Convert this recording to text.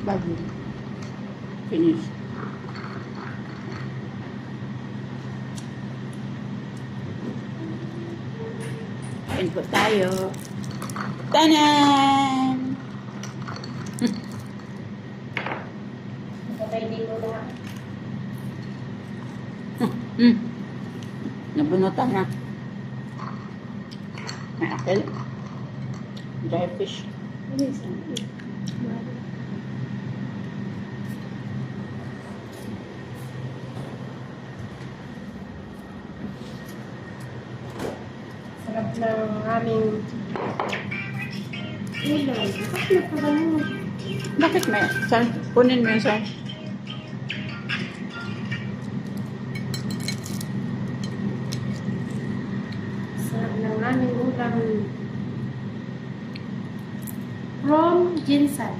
Bago. Finish. Kain po tayo. Tanan! Sabay dito lang. Nabunutan na. May akil. Dry fish. Sarap ng aming ulam. Bakit nagkaroon? Bakit may? Saan? Kunin mo yun saan? Sarap ng aming ulam. From Jinsan.